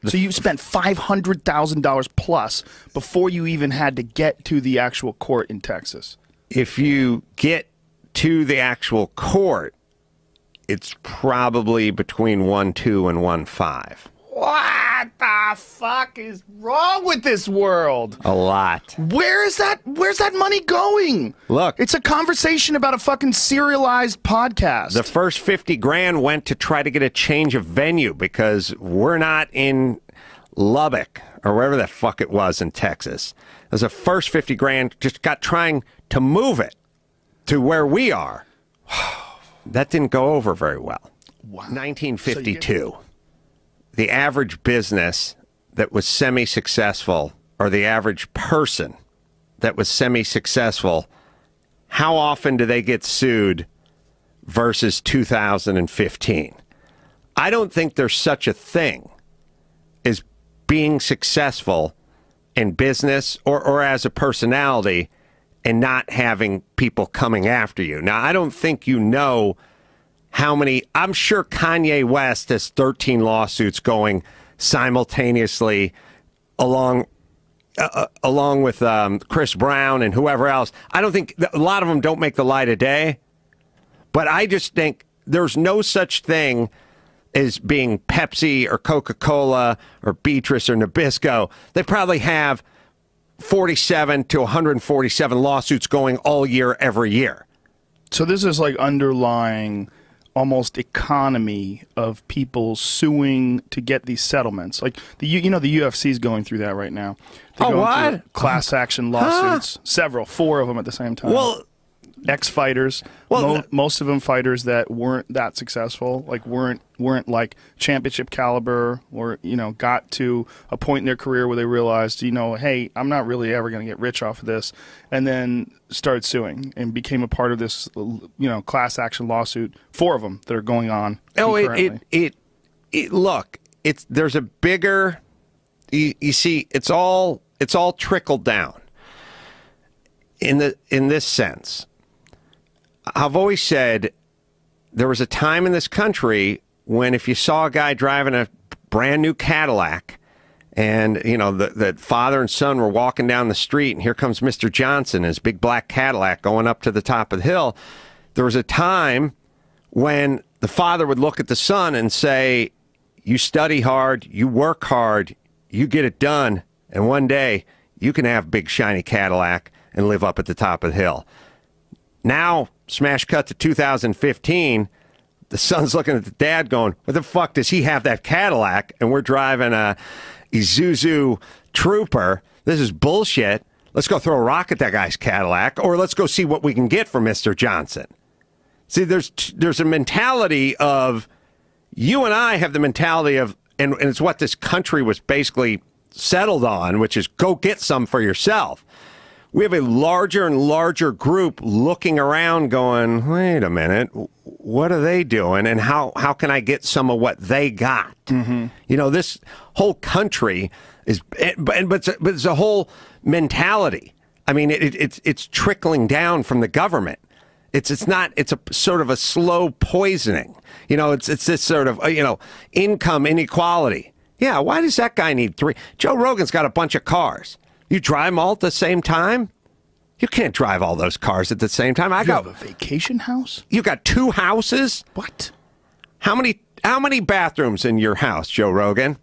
So you spent $500,000 plus before you even had to get to the actual court in Texas. If you get to the actual court, it's probably between 1.2 and 1.5. What the fuck is wrong with this world? A lot. Where's that money going? Look, it's a conversation about a fucking serialized podcast. The first 50 grand went to try to get a change of venue because we're not in Lubbock or wherever the fuck it was in Texas. There's the first 50 grand just got trying to move it to where we are. That didn't go over very well. Wow. 1952. The average business that was semi-successful, or the average person that was semi-successful, how often do they get sued versus 2015? I don't think there's such a thing as being successful in business or as a personality and not having people coming after you. Now, I don't think you know how many. I'm sure Kanye West has 13 lawsuits going simultaneously along with Chris Brown and whoever else. I don't think a lot of them don't make the light of day, but I just think there's no such thing as being Pepsi or Coca-Cola or Beatrice or Nabisco. They probably have 47 to 147 lawsuits going all year, every year. So this is like underlying almost economy of people suing to get these settlements. Like the UFC is going through that right now. They're going through class action lawsuits, four of them at the same time. Well, ex-fighters, most of them fighters that weren't that successful, like weren't like championship caliber, or got to a point in their career where they realized, hey, I'm not really ever going to get rich off of this, and then started suing and became a part of this class action lawsuit. Four of them that are going on. Look, there's a bigger. You see, it's all trickled down in this sense. I've always said there was a time in this country when if you saw a guy driving a brand new Cadillac and, the father and son were walking down the street and here comes Mr. Johnson, his big black Cadillac going up to the top of the hill, there was a time when the father would look at the son and say, you study hard, you work hard, you get it done, and one day you can have a big shiny Cadillac and live up at the top of the hill. Now, smash cut to 2015, the son's looking at the dad going, what the fuck does he have that Cadillac? And we're driving a Isuzu Trooper. This is bullshit. Let's go throw a rock at that guy's Cadillac, or let's go see what we can get from Mr. Johnson. See, there's a mentality of, you and I have the mentality of, and it's what this country was basically settled on, which is go get some for yourself. We have a larger and larger group looking around going, wait a minute, what are they doing? And how can I get some of what they got? Mm-hmm. This whole country is, but it's a whole mentality. I mean, it's trickling down from the government. It's a sort of a slow poisoning. It's this sort of, income inequality. Yeah, why does that guy need three? Joe Rogan's got a bunch of cars. You drive them all at the same time? You can't drive all those cars at the same time. You have a vacation house? You got two houses? What? How many bathrooms in your house, Joe Rogan?